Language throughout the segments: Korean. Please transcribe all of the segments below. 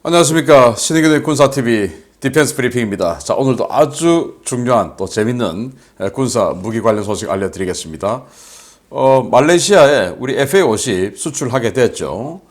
안녕하십니까. 신의균의 군사TV 디펜스 브리핑입니다. 자, 오늘도 아주 중요한 또 재밌는 군사 무기 관련 소식 알려드리겠습니다. 말레이시아에 우리 FA-50 수출하게 됐죠.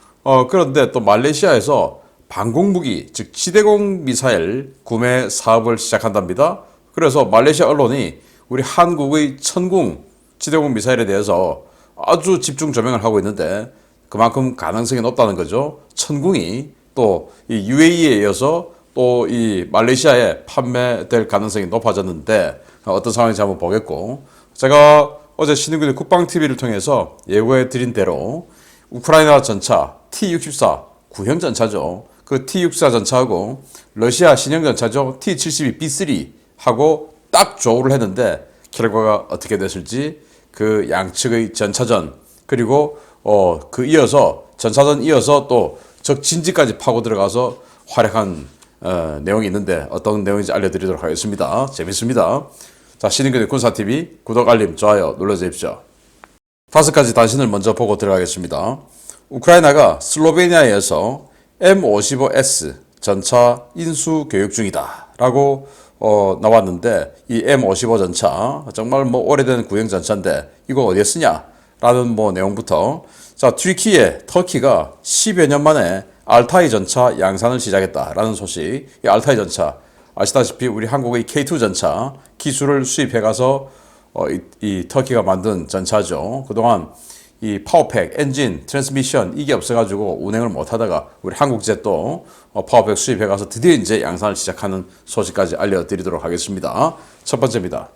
그런데 또 말레이시아에서 방공무기, 즉 지대공 미사일 구매 사업을 시작한답니다. 그래서 말레이시아 언론이 우리 한국의 천궁 지대공 미사일에 대해서 아주 집중 조명을 하고 있는데 그만큼 가능성이 높다는 거죠. 천궁이 또 이 UAE에 이어서 또 이 말레이시아에 판매될 가능성이 높아졌는데 어떤 상황인지 한번 보겠고, 제가 어제 신흥균의 국방TV를 통해서 예고해 드린 대로 우크라이나 전차 T-64 구형 전차죠. 그 T-64 전차하고 러시아 신형 전차죠. T-72B3하고 딱 조우를 했는데 결과가 어떻게 됐을지, 그 양측의 전차전, 그리고 그 이어서 전차전 이어서 또 적 진지까지 파고 들어가서 활약한 내용이 있는데 어떤 내용인지 알려드리도록 하겠습니다. 재밌습니다. 자, 신인근의 군사TV 구독, 알림, 좋아요 눌러주십시오. 5가지 단신을 먼저 보고 들어가겠습니다. 우크라이나가 슬로베니아에서 M55S 전차 인수 교육 중이다 라고 나왔는데, 이 M55 전차 정말 오래된 구형 전차인데 이거 어디에 쓰냐 라는 내용부터, 자, 터키가 10여 년 만에 알타이 전차 양산을 시작했다라는 소식. 이 알타이 전차 아시다시피 우리 한국의 K2 전차 기술을 수입해 가서 이 터키가 만든 전차죠. 그동안 이 파워팩, 엔진, 트랜스미션 이게 없어가지고 운행을 못하다가 우리 한국제 또 파워팩 수입해 가서 드디어 이제 양산을 시작하는 소식까지 알려드리도록 하겠습니다. 첫 번째입니다.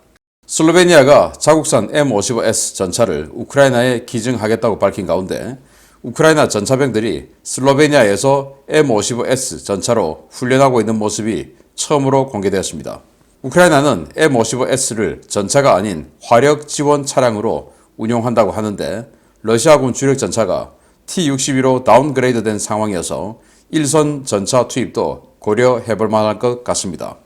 슬로베니아가 자국산 M55S 전차를 우크라이나에 기증하겠다고 밝힌 가운데, 우크라이나 전차병들이 슬로베니아에서 M55S 전차로 훈련하고 있는 모습이 처음으로 공개되었습니다. 우크라이나는 M55S를 전차가 아닌 화력 지원 차량으로 운용한다고 하는데, 러시아군 주력 전차가 T-62로 다운그레이드된 상황이어서 일선 전차 투입도 고려해볼 만할 것 같습니다.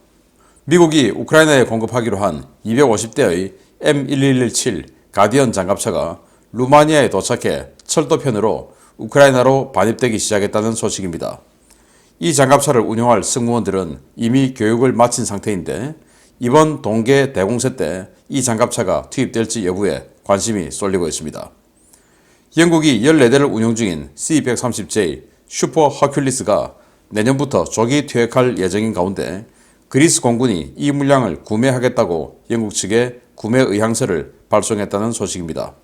미국이 우크라이나에 공급하기로 한 250대의 M1117 가디언 장갑차가 루마니아에 도착해 철도편으로 우크라이나로 반입되기 시작했다는 소식입니다. 이 장갑차를 운용할 승무원들은 이미 교육을 마친 상태인데, 이번 동계 대공세 때 이 장갑차가 투입될지 여부에 관심이 쏠리고 있습니다. 영국이 14대를 운용 중인 C-130J 슈퍼 허큘리스가 내년부터 조기 퇴역할 예정인 가운데, 그리스 공군이 이 물량을 구매하겠다고 영국 측에 구매 의향서를 발송했다는 소식입니다.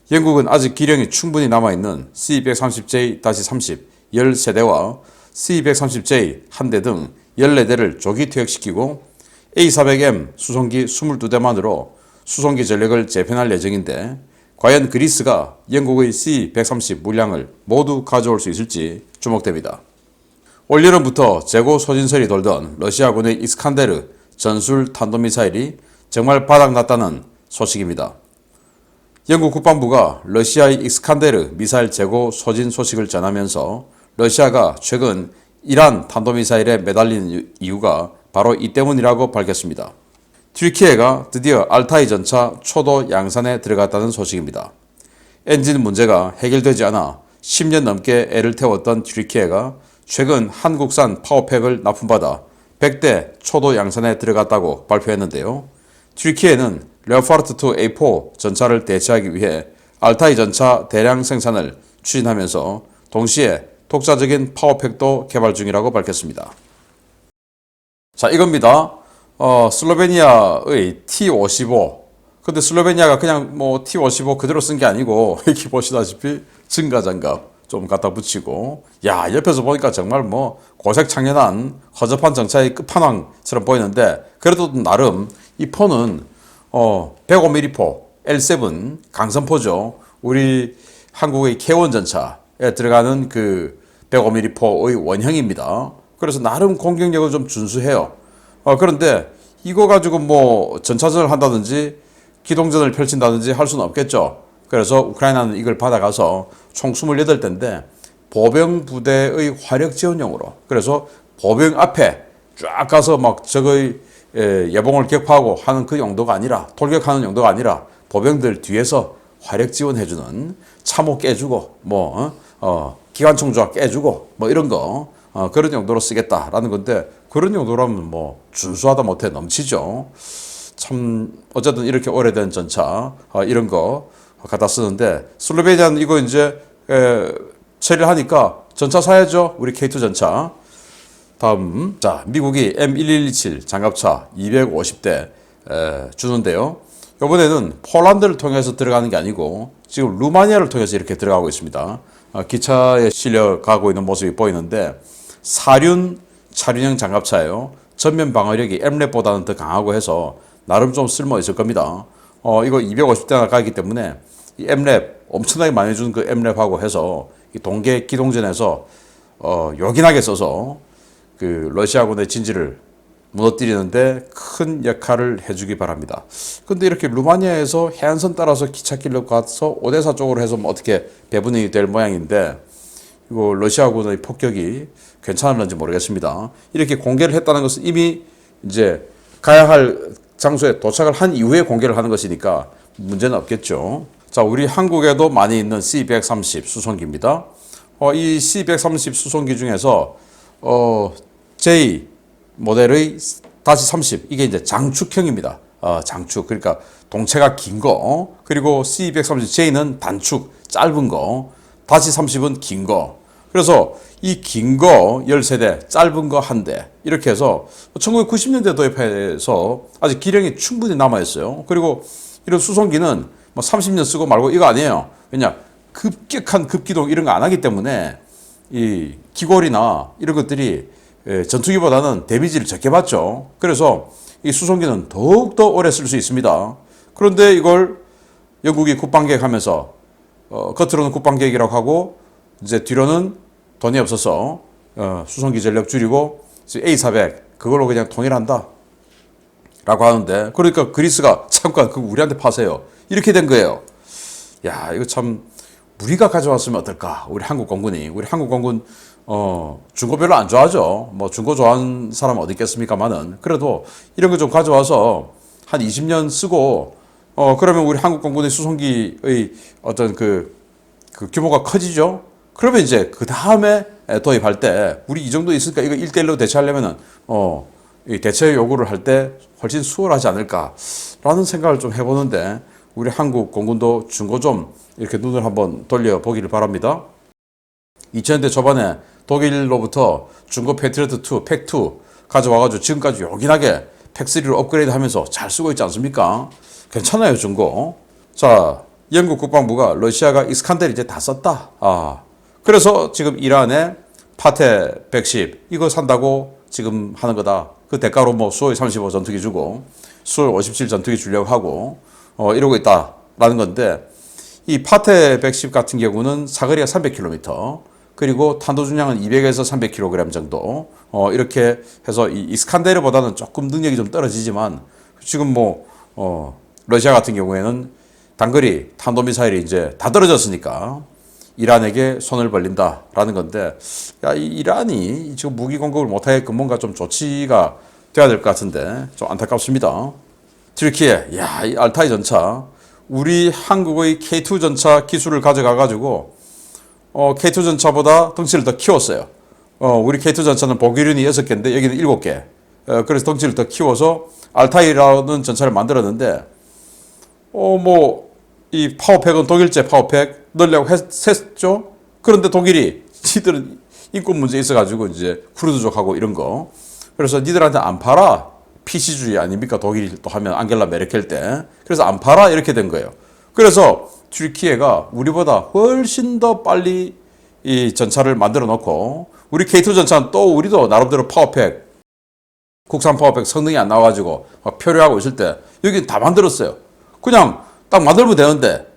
영국은 아직 기량이 충분히 남아있는 C-130J-30 13대와 C-130J 1대 등 14대를 조기 퇴역시키고 A400M 수송기 22대만으로 수송기 전력을 재편할 예정인데, 과연 그리스가 영국의 C-130 물량을 모두 가져올 수 있을지 주목됩니다. 올여름부터 재고 소진설이 돌던 러시아군의 이스칸데르 전술 탄도미사일이 정말 바닥났다는 소식입니다. 영국 국방부가 러시아의 이스칸데르 미사일 재고 소진 소식을 전하면서, 러시아가 최근 이란 탄도미사일에 매달리는 이유가 바로 이 때문이라고 밝혔습니다. 튀르키예가 드디어 알타이 전차 초도 양산에 들어갔다는 소식입니다. 엔진 문제가 해결되지 않아 10년 넘게 애를 태웠던 튀르키예가 최근 한국산 파워팩을 납품받아 100대 초도 양산에 들어갔다고 발표했는데요. 튀르키예는 레오파르트2 A4 전차를 대체하기 위해 알타이 전차 대량 생산을 추진하면서 동시에 독자적인 파워팩도 개발 중이라고 밝혔습니다. 자, 이겁니다. 슬로베니아의 T-55. 근데 슬로베니아가 그냥 T-55 그대로 쓴 게 아니고, 이렇게 보시다시피 증가장갑 좀 갖다 붙이고, 야, 옆에서 보니까 정말 고색창연한 허접한 정차의 끝판왕처럼 보이는데, 그래도 나름 이 포는 105mm 포 L7 강선포죠. 우리 한국의 K1 전차에 들어가는 그 105mm 포의 원형입니다. 그래서 나름 공격력을 좀 준수해요. 그런데 이거 가지고 전차전을 한다든지 기동전을 펼친다든지 할 수는 없겠죠. 그래서 우크라이나는 이걸 받아가서 총 28대인데 보병 부대의 화력 지원용으로, 그래서 보병 앞에 쫙 가서 적의 예봉을 격파하고 하는 그 용도가 아니라, 돌격하는 용도가 아니라 보병들 뒤에서 화력 지원해주는, 참호 깨주고 기관총 조합 깨주고 이런 거 그런 용도로 쓰겠다라는 건데 그런 용도라면 뭐 준수하다 못해 넘치죠. 참 어쨌든 이렇게 오래된 전차 이런 거 갖다 쓰는데 슬로베니아는 이거 이제 처리를 하니까 전차 사야죠. 우리 K2 전차. 다음 자 미국이 M1127 장갑차 250대 주는데요. 이번에는 폴란드를 통해서 들어가는 게 아니고 지금 루마니아를 통해서 이렇게 들어가고 있습니다. 기차에 실려 가고 있는 모습이 보이는데 사륜 차륜형 장갑차예요. 전면 방어력이 M랩보다는 더 강하고 해서 나름 좀 쓸모 있을 겁니다. 이거 250대나 가기 때문에 이 M랩 엄청나게 많이 준 그 M랩하고 해서 이 동계 기동전에서 요긴하게 써서 그 러시아군의 진지를 무너뜨리는데 큰 역할을 해주기 바랍니다. 근데 이렇게 루마니아에서 해안선 따라서 기찻길로 가서 오데사 쪽으로 해서 뭐 어떻게 배분이 될 모양인데 이거 러시아군의 폭격이 괜찮을는지 모르겠습니다. 이렇게 공개를 했다는 것은 이미 이제 가야 할 장소에 도착을 한 이후에 공개를 하는 것이니까 문제는 없겠죠. 자, 우리 한국에도 많이 있는 C-130 수송기입니다. 이 C-130 수송기 중에서 J 모델의 다시 30 이게 이제 장축형입니다. 장축 그러니까 동체가 긴 거 그리고 C-130J는 단축 짧은 거 다시 30은 긴 거. 그래서 이 긴 거 10세대 짧은 거 1대 이렇게 해서 1990년대 도입해서 아직 기량이 충분히 남아있어요. 그리고 이런 수송기는 뭐 30년 쓰고 말고 이거 아니에요. 왜냐 급격한 급기동 이런 거 안 하기 때문에 이 기골이나 이런 것들이 전투기보다는 데미지를 적게 받죠. 그래서 이 수송기는 더욱더 오래 쓸 수 있습니다. 그런데 이걸 영국이 국방계획하면서 겉으로는 국방계획이라고 하고 이제 뒤로는 돈이 없어서 수송기 전력 줄이고 A400 그걸로 그냥 통일한다 라고 하는데 그러니까 그리스가 잠깐 그거 우리한테 파세요 이렇게 된 거예요. 야 이거 참 우리가 가져왔으면 어떨까. 우리 한국 공군 중고 별로 안 좋아하죠. 뭐 중고 좋아하는 사람 어디 있겠습니까만은 그래도 이런 거 좀 가져와서 한 20년 쓰고 그러면 우리 한국 공군의 수송기의 어떤 그 규모가 커지죠. 그러면 이제 그 다음에 도입할 때 우리 이 정도 있으니까 이거 1대1로 대체하려면은 이 대체 요구를 할 때 훨씬 수월하지 않을까라는 생각을 좀 해보는데 우리 한국 공군도 중고 좀 이렇게 눈을 한번 돌려보기를 바랍니다. 2000년대 초반에 독일로부터 중고 패트리어트 2, 팩2 가져와가지고 지금까지 요긴하게 팩3로 업그레이드 하면서 잘 쓰고 있지 않습니까? 괜찮아요, 중고. 자, 영국 국방부가 러시아가 이스칸데르 이제 다 썼다. 그래서 지금 이란에 파테 110 이거 산다고 지금 하는 거다. 그 대가로 뭐 수호이 35 전투기 주고 수호이 57 전투기 주려고 하고 이러고 있다라는 건데 이 파테 110 같은 경우는 사거리가 300km 그리고 탄도 중량은 200에서 300kg 정도 이렇게 해서 이 이스칸데르보다는 조금 능력이 좀 떨어지지만 지금 뭐 러시아 같은 경우에는 단거리 탄도미사일이 이제 다 떨어졌으니까 이란에게 손을 벌린다라는 건데 야, 이 이란이 지금 무기 공급을 못하게끔 뭔가 좀 조치가 돼야 될 것 같은데 좀 안타깝습니다. 튀르키예, 야, 이 알타이 전차 우리 한국의 K2 전차 기술을 가져가 가지고 K2 전차보다 덩치를 더 키웠어요. 우리 K2 전차는 보기륜이 6개인데 여기는 7개. 그래서 덩치를 더 키워서 알타이라는 전차를 만들었는데 뭐 이 파워팩은 독일제 파워팩 넣으려고 했죠. 그런데 독일이 지들은 인권 문제 있어가지고 이제 쿠르드족하고 이런 거. 그래서 니들한테 안 팔아. PC주의 아닙니까? 독일이 또 하면 앙겔라 메르켈 때. 그래서 안 팔아 이렇게 된 거예요. 그래서 튀르키예가 우리보다 훨씬 더 빨리 이 전차를 만들어 놓고 우리 K2 전차는 또 우리도 나름대로 파워팩 국산 파워팩 성능이 안 나와가지고 막 표류하고 있을 때 여기 다 만들었어요. 그냥 딱 만들면 되는데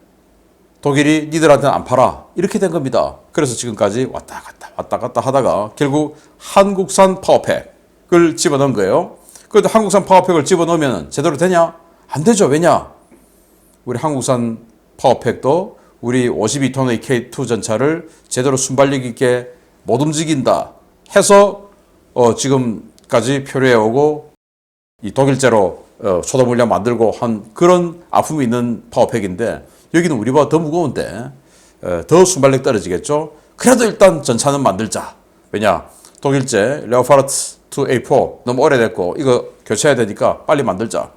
독일이 니들한테는 안 팔아 이렇게 된 겁니다. 그래서 지금까지 왔다 갔다 하다가 결국 한국산 파워팩을 집어넣은 거예요. 그런데 한국산 파워팩을 집어넣으면 제대로 되냐? 안 되죠. 왜냐? 우리 한국산 파워팩도 우리 52톤의 K2 전차를 제대로 순발력 있게 못 움직인다 해서 지금까지 표류해 오고 이 독일제로 초도 물량 만들고 한 그런 아픔이 있는 파워팩인데 여기는 우리보다 더 무거운데 더 순발력 떨어지겠죠. 그래도 일단 전차는 만들자. 왜냐? 독일제 레오파르트 2A4 너무 오래됐고 이거 교체해야 되니까 빨리 만들자.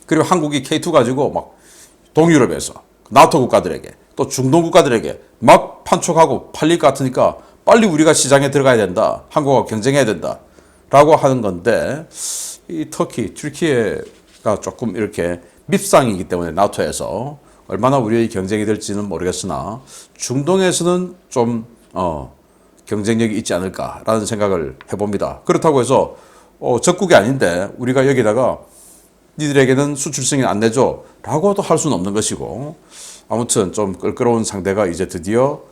그리고 한국이 K2 가지고 막 동유럽에서 나토 국가들에게 또 중동 국가들에게 막 판촉하고 팔릴 것 같으니까 빨리 우리가 시장에 들어가야 된다. 한국하고 경쟁해야 된다. 라고 하는 건데 이 터키, 튀르키예가 조금 이렇게 밉상이기 때문에 나토에서 얼마나 우리의 경쟁이 될지는 모르겠으나 중동에서는 좀 경쟁력이 있지 않을까라는 생각을 해봅니다. 그렇다고 해서 적국이 아닌데 우리가 여기다가 니들에게는 수출 승인 안 내줘 라고도 할 수는 없는 것이고 아무튼 좀 껄끄러운 상대가 이제 드디어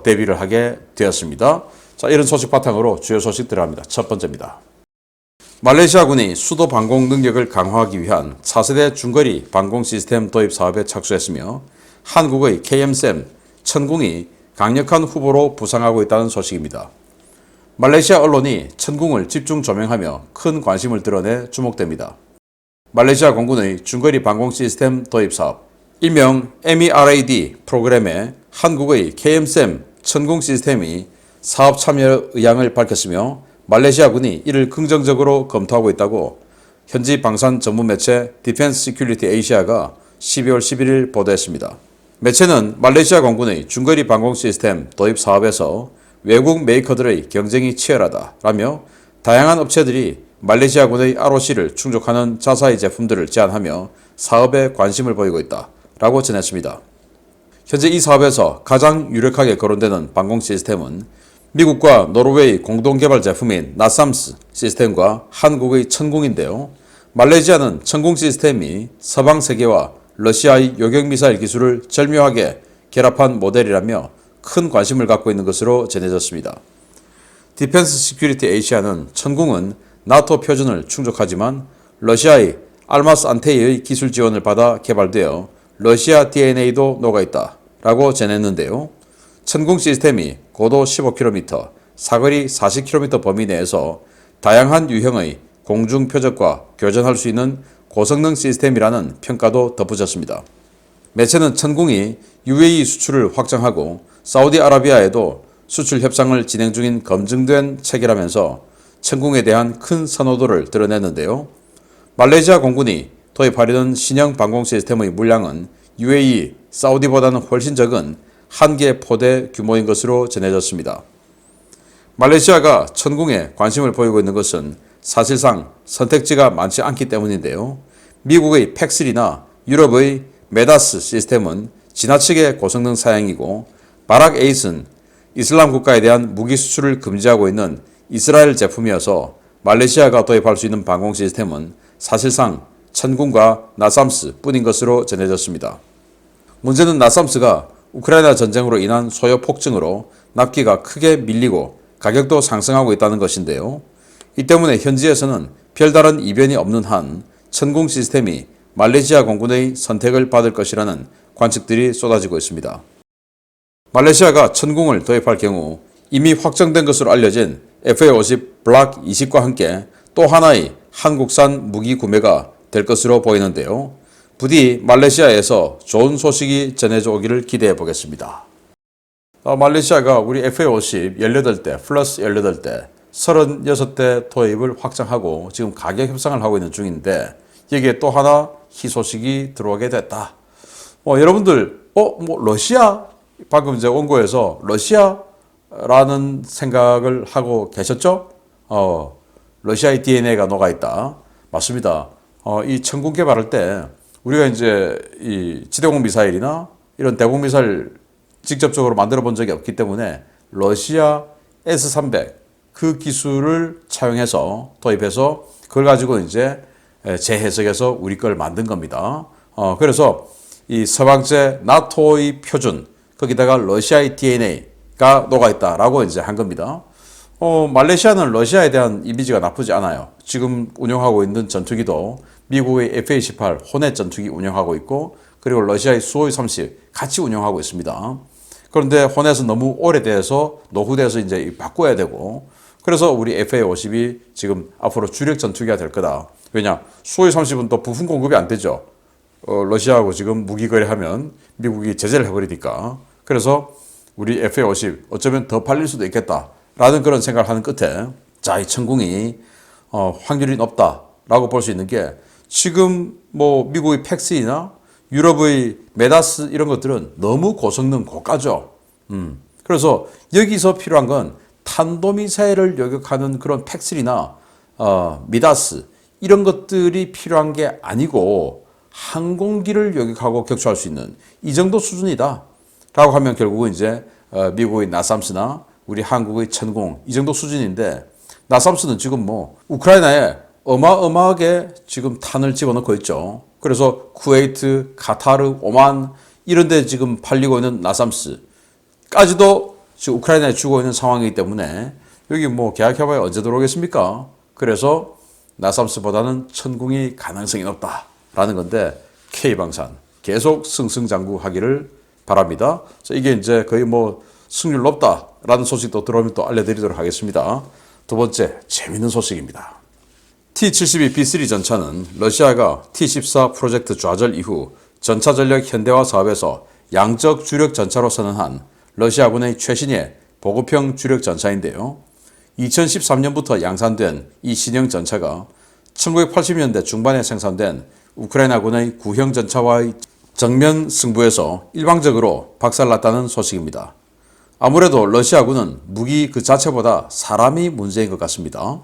데뷔를 하게 되었습니다. 자, 이런 소식 바탕으로 주요 소식 들어갑니다. 첫 번째입니다. 말레이시아군이 수도 방공 능력을 강화하기 위한 차세대 중거리 방공 시스템 도입 사업에 착수했으며 한국의 KMSM 천궁이 강력한 후보로 부상하고 있다는 소식입니다. 말레이시아 언론이 천궁을 집중 조명하며 큰 관심을 드러내 주목됩니다. 말레이시아 공군의 중거리 방공 시스템 도입 사업, 일명 MERAD 프로그램에 한국의 KMSM 천궁 시스템이 사업 참여 의향을 밝혔으며 말레이시아군이 이를 긍정적으로 검토하고 있다고 현지 방산 전문 매체 디펜스 시큐리티 아시아가 12월 11일 보도했습니다. 매체는 말레이시아 공군의 중거리 방공 시스템 도입 사업에서 외국 메이커들의 경쟁이 치열하다라며 다양한 업체들이 말레이시아군의 ROC를 충족하는 자사의 제품들을 제안하며 사업에 관심을 보이고 있다라고 전했습니다. 현재 이 사업에서 가장 유력하게 거론되는 방공 시스템은 미국과 노르웨이 공동개발 제품인 나삼스 시스템과 한국의 천궁인데요. 말레이시아는 천궁 시스템이 서방 세계와 러시아의 요격미사일 기술을 절묘하게 결합한 모델이라며 큰 관심을 갖고 있는 것으로 전해졌습니다. 디펜스 시큐리티 아시아는 천궁은 나토 표준을 충족하지만 러시아의 알마스 안테이의 기술 지원을 받아 개발되어 러시아 DNA도 녹아있다 라고 전했는데요. 천궁 시스템이 고도 15km, 사거리 40km 범위 내에서 다양한 유형의 공중 표적과 교전할 수 있는 고성능 시스템이라는 평가도 덧붙였습니다. 매체는 천궁이 UAE 수출을 확장하고 사우디아라비아에도 수출 협상을 진행 중인 검증된 체계라면서 천궁에 대한 큰 선호도를 드러냈는데요. 말레이시아 공군이 도입하려는 신형 방공 시스템의 물량은 UAE, 사우디보다는 훨씬 적은 한 개 포대 규모인 것으로 전해졌습니다. 말레이시아가 천궁에 관심을 보이고 있는 것은 사실상 선택지가 많지 않기 때문인데요. 미국의 팩3나 유럽의 메다스 시스템은 지나치게 고성능 사양이고 바락 에잇은 이슬람 국가에 대한 무기 수출을 금지하고 있는 이스라엘 제품이어서 말레이시아가 도입할 수 있는 방공 시스템은 사실상 천궁과 나삼스 뿐인 것으로 전해졌습니다. 문제는 나삼스가 우크라이나 전쟁으로 인한 소요 폭증으로 납기가 크게 밀리고 가격도 상승하고 있다는 것인데요. 이 때문에 현지에서는 별다른 이변이 없는 한 천궁 시스템이 말레이시아 공군의 선택을 받을 것이라는 관측들이 쏟아지고 있습니다. 말레이시아가 천궁을 도입할 경우 이미 확정된 것으로 알려진 FA-50 블락 20과 함께 또 하나의 한국산 무기 구매가 될 것으로 보이는데요. 부디 말레이시아에서 좋은 소식이 전해져 오기를 기대해 보겠습니다. 말레이시아가 우리 FA-50 18대 플러스 18대 36대 도입을 확정하고 지금 가격 협상을 하고 있는 중인데 여기에 또 하나 희소식이 들어오게 됐다. 여러분들 러시아? 방금 이제 원고에서 러시아라는 생각을 하고 계셨죠? 러시아의 DNA가 녹아있다. 맞습니다. 이 천궁 개발할 때 우리가 이제 이 지대공 미사일이나 이런 대공 미사일 직접적으로 만들어 본 적이 없기 때문에 러시아 S-300 그 기술을 차용해서 도입해서 그걸 가지고 이제 재해석해서 우리 걸 만든 겁니다. 그래서 이 서방제 나토의 표준 거기다가 러시아의 DNA가 녹아있다라고 이제 한 겁니다. 말레이시아는 러시아에 대한 이미지가 나쁘지 않아요. 지금 운영하고 있는 전투기도 미국의 F-18 호넷 전투기 운영하고 있고 그리고 러시아의 수호이 30 같이 운영하고 있습니다. 그런데 호넷은 너무 오래돼서 노후돼서 이제 바꿔야 되고 그래서 우리 FA-50이 지금 앞으로 주력 전투기가 될 거다. 왜냐? 수호이 30은 또 부품 공급이 안 되죠. 러시아하고 지금 무기 거래하면 미국이 제재를 해버리니까. 그래서 우리 FA-50 어쩌면 더 팔릴 수도 있겠다 라는 그런 생각을 하는 끝에 자, 이 천궁이 확률이 높다라고 볼 수 있는 게 지금 뭐 미국의 팩스이나 유럽의 메다스 이런 것들은 너무 고성능 고가죠. 그래서 여기서 필요한 건 탄도미사일을 요격하는 그런 팩슬이나 미다스 이런 것들이 필요한 게 아니고 항공기를 요격하고 격추할 수 있는 이 정도 수준이다 라고 하면 결국은 이제 미국의 나삼스나 우리 한국의 천공 이 정도 수준인데 나삼스는 지금 뭐 우크라이나에 어마어마하게 지금 탄을 집어넣고 있죠. 그래서 쿠웨이트, 카타르, 오만 이런 데 지금 팔리고 있는 나삼스까지도 지금 우크라이나에 주고 있는 상황이기 때문에 여기 뭐 계약해봐야 언제 들어오겠습니까? 그래서 나삼스보다는 천궁이 가능성이 높다라는 건데 K방산 계속 승승장구하기를 바랍니다. 이게 이제 거의 뭐 승률 높다라는 소식도 들어오면 또 알려드리도록 하겠습니다. 두 번째 재밌는 소식입니다. T-72B3 전차는 러시아가 T-14 프로젝트 좌절 이후 전차전력 현대화 사업에서 양적 주력 전차로 선언한 러시아군의 최신의 보급형 주력 전차인데요. 2013년부터 양산된 이 신형 전차가 1980년대 중반에 생산된 우크라이나군의 구형 전차와의 정면 승부에서 일방적으로 박살났다는 소식입니다. 아무래도 러시아군은 무기 그 자체보다 사람이 문제인 것 같습니다.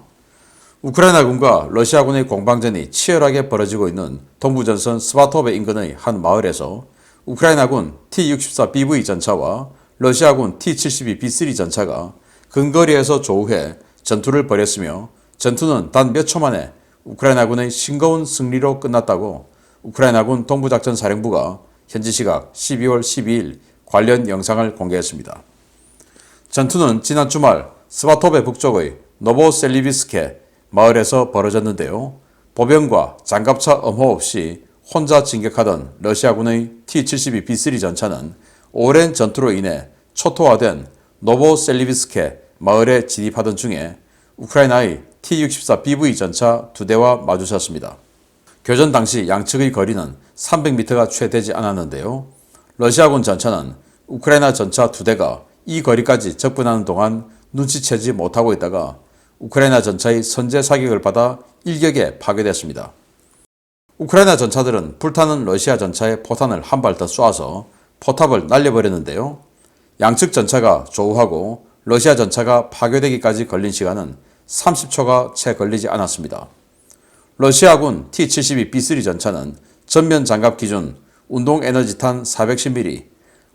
우크라이나군과 러시아군의 공방전이 치열하게 벌어지고 있는 동부전선 스바토베 인근의 한 마을에서 우크라이나군 T-64BV 전차와 러시아군 T-72B3 전차가 근거리에서 조우해 전투를 벌였으며 전투는 단 몇 초 만에 우크라이나군의 싱거운 승리로 끝났다고 우크라이나군 동부작전사령부가 현지 시각 12월 12일 관련 영상을 공개했습니다. 전투는 지난 주말 스바토베 북쪽의 노보셀리비스케 마을에서 벌어졌는데요. 보병과 장갑차 엄호 없이 혼자 진격하던 러시아군의 T-72B3 전차는 오랜 전투로 인해 초토화된 노보셀리비스케 마을에 진입하던 중에 우크라이나의 T-64BV 전차 2대와 마주쳤습니다. 교전 당시 양측의 거리는 300m가 채 되지 않았는데요. 러시아군 전차는 우크라이나 전차 2대가 이 거리까지 접근하는 동안 눈치채지 못하고 있다가 우크라이나 전차의 선제 사격을 받아 일격에 파괴됐습니다. 우크라이나 전차들은 불타는 러시아 전차에 포탄을 한 발 더 쏴서 포탑을 날려버렸는데요. 양측 전차가 조우하고 러시아 전차가 파괴되기까지 걸린 시간은 30초가 채 걸리지 않았습니다. 러시아군 T-72B3 전차는 전면 장갑 기준 운동 에너지탄 410mm,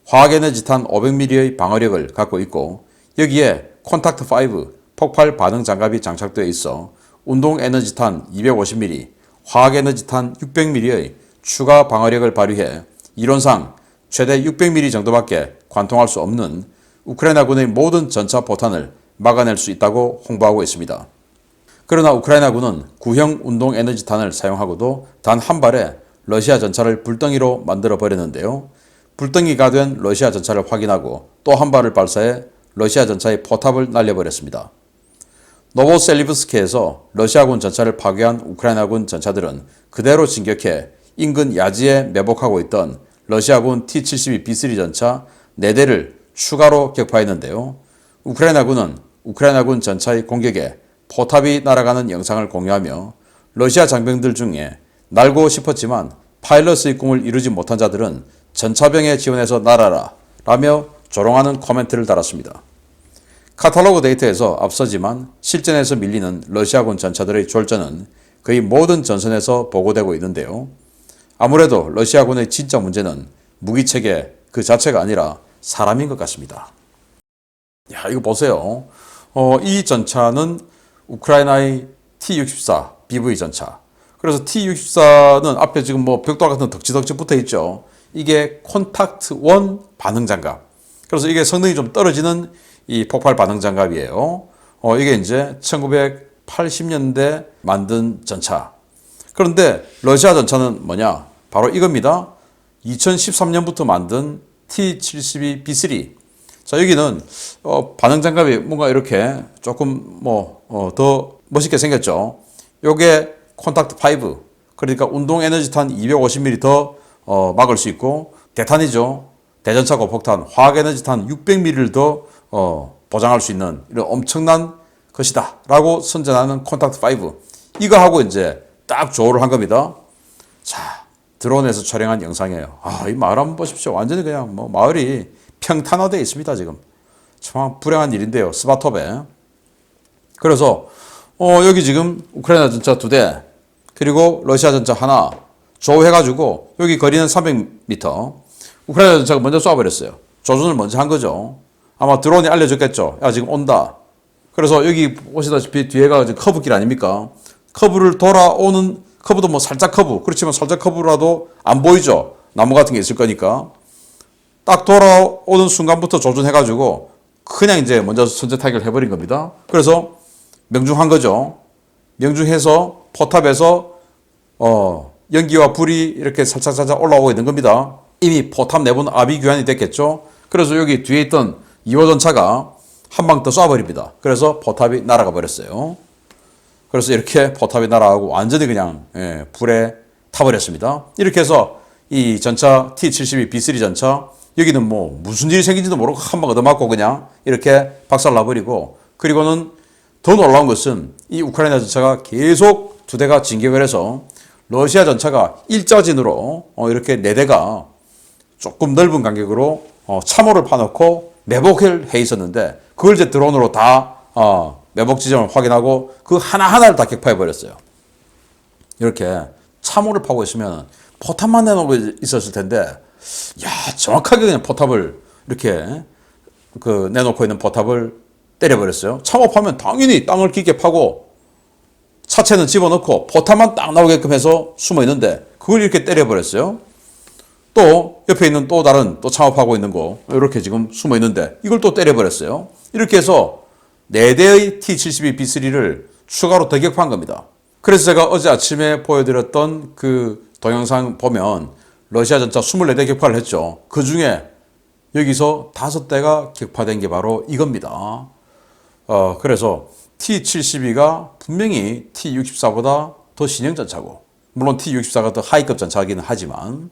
화학 에너지탄 500mm의 방어력을 갖고 있고 여기에 콘탁트5 폭발 반응 장갑이 장착되어 있어 운동 에너지탄 250mm, 화학 에너지탄 600mm의 추가 방어력을 발휘해 이론상 최대 600mm 정도밖에 관통할 수 없는 우크라이나군의 모든 전차 포탄을 막아낼 수 있다고 홍보하고 있습니다. 그러나 우크라이나군은 구형 운동 에너지탄을 사용하고도 단 한 발에 러시아 전차를 불덩이로 만들어 버렸는데요. 불덩이가 된 러시아 전차를 확인하고 또 한 발을 발사해 러시아 전차의 포탑을 날려버렸습니다. 노보셀리브스케에서 러시아군 전차를 파괴한 우크라이나군 전차들은 그대로 진격해 인근 야지에 매복하고 있던 러시아군 T-72B3 전차 4대를 추가로 격파했는데요. 우크라이나군은 우크라이나군 전차의 공격에 포탑이 날아가는 영상을 공유하며 러시아 장병들 중에 날고 싶었지만 파일럿의 꿈을 이루지 못한 자들은 전차병에 지원해서 날아라 라며 조롱하는 코멘트를 달았습니다. 카탈로그 데이터에서 앞서지만 실전에서 밀리는 러시아군 전차들의 졸전은 거의 모든 전선에서 보고되고 있는데요. 아무래도 러시아군의 진짜 문제는 무기체계 그 자체가 아니라 사람인 것 같습니다. 야, 이거 보세요. 이 전차는 우크라이나의 T-64 BV 전차. 그래서 T-64는 앞에 지금 뭐 벽돌 같은 덕지덕지 붙어 있죠. 이게 콘탁트 1 반응 장갑. 그래서 이게 성능이 좀 떨어지는 이 폭발 반응 장갑이에요. 이게 이제 1980년대 만든 전차. 그런데 러시아 전차는 뭐냐? 바로 이겁니다. 2013년부터 만든 T-72B3. 자, 여기는 반응 장갑이 뭔가 이렇게 조금 더 멋있게 생겼죠. 요게 콘탁트 5. 그러니까 운동 에너지탄 250mm 더 막을 수 있고 대탄이죠. 대전차 고폭탄, 화학 에너지탄 600mm를 더 보장할 수 있는 이런 엄청난 것이다 라고 선전하는 콘탁트 5, 이거하고 이제 딱 조우를 한 겁니다. 자, 드론에서 촬영한 영상이에요. 이 마을 한번 보십시오. 완전히 그냥 뭐 마을이 평탄화되어 있습니다. 지금 참 불행한 일인데요. 스바톱에. 그래서 여기 지금 우크라이나 전차 2대 그리고 러시아 전차 하나 조우해가지고 여기 거리는 300m. 우크라이나 전차가 먼저 쏴버렸어요. 조준을 먼저 한 거죠. 아마 드론이 알려줬겠죠. 야, 지금 온다. 그래서 여기 보시다시피 뒤에가 커브길 아닙니까? 커브를 돌아오는, 커브도 뭐 살짝 커브, 그렇지만 살짝 커브라도 안 보이죠. 나무 같은 게 있을 거니까. 딱 돌아오는 순간부터 조준해가지고 그냥 이제 먼저 선제 타격을 해버린 겁니다. 그래서 명중한 거죠. 명중해서 포탑에서 연기와 불이 이렇게 살짝살짝 올라오고 있는 겁니다. 이미 포탑 내부는 아비규환이 됐겠죠. 그래서 여기 뒤에 있던 2호 전차가 한 방 더 쏴버립니다. 그래서 포탑이 날아가 버렸어요. 그래서 이렇게 포탑이 날아가고 완전히 그냥 불에 타버렸습니다. 이렇게 해서 이 전차 T-72 B3 전차, 여기는 뭐 무슨 일이 생긴지도 모르고 한 방 얻어맞고 그냥 이렇게 박살나버리고, 그리고는 더 놀라운 것은 이 우크라이나 전차가 계속 2대가 진격을 해서 러시아 전차가 일자진으로 이렇게 4대가 조금 넓은 간격으로 참호를 파놓고 매복을 해 있었는데, 그걸 이제 드론으로 다 매복 지점을 확인하고 그 하나하나를 다 격파해 버렸어요. 이렇게 참호를 파고 있으면 포탑만 내놓고 있었을 텐데, 야, 정확하게 그냥 포탑을 이렇게 내놓고 있는 포탑을 때려버렸어요. 참호 파면 당연히 땅을 깊게 파고 차체는 집어넣고 포탑만 딱 나오게끔 해서 숨어 있는데 그걸 이렇게 때려버렸어요. 또 옆에 있는 또 다른 또 창업하고 있는 거 이렇게 지금 숨어 있는데 이걸 또 때려버렸어요. 이렇게 해서 4대의 T-72 B3를 추가로 더 격파한 겁니다. 그래서 제가 어제 아침에 보여드렸던 그 동영상 보면 러시아 전차 24대 격파를 했죠. 그 중에 여기서 5대가 격파된 게 바로 이겁니다. 그래서 T-72가 분명히 T-64보다 더 신형 전차고, 물론 T-64가 더 하이급 전차이기는 하지만,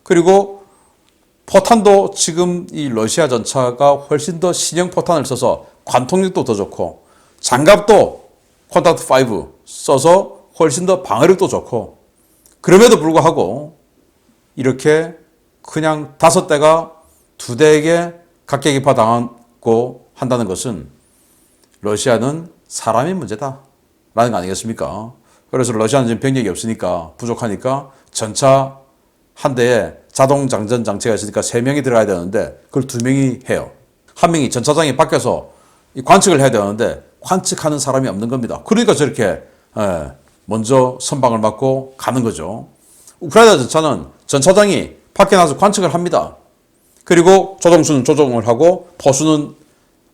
그리고 포탄도 지금 이 러시아 전차가 훨씬 더 신형 포탄을 써서 관통력도 더 좋고, 장갑도 콘탁트 5 써서 훨씬 더 방어력도 좋고, 그럼에도 불구하고 이렇게 그냥 5대가 2대에게 각계기파 당하고 한다는 것은 러시아는 사람이 문제다 라는 거 아니겠습니까? 그래서 러시아는 지금 병력이 없으니까, 부족하니까 전차 한 대에 자동 장전 장치가 있으니까 3명이 들어가야 되는데 그걸 2명이 해요. 한 명이 전차장이 밖에서 관측을 해야 되는데 관측하는 사람이 없는 겁니다. 그러니까 저렇게 먼저 선방을 맞고 가는 거죠. 우크라이나 전차는 전차장이 밖에 나서 관측을 합니다. 그리고 조종수는 조종을 하고 포수는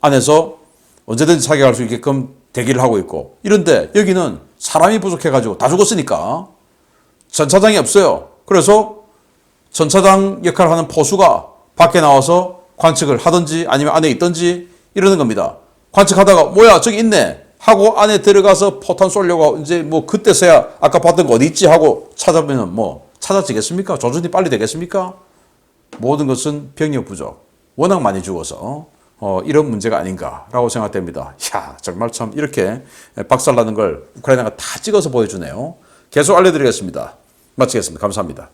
안에서 언제든지 사격할 수 있게끔 대기를 하고 있고, 이런데 여기는 사람이 부족해가지고 다 죽었으니까 전차장이 없어요. 그래서 전차장 역할을 하는 포수가 밖에 나와서 관측을 하든지 아니면 안에 있든지 이러는 겁니다. 관측하다가 뭐야 저기 있네 하고 안에 들어가서 포탄 쏘려고 이제 뭐 그때서야 아까 봤던 거 어디 있지 하고 찾아보면 뭐 찾아지겠습니까? 조준이 빨리 되겠습니까? 모든 것은 병력 부족, 워낙 많이 죽어서 이런 문제가 아닌가라고 생각됩니다. 야, 정말 참 이렇게 박살나는 걸 우크라이나가 다 찍어서 보여주네요. 계속 알려드리겠습니다. 마치겠습니다. 감사합니다.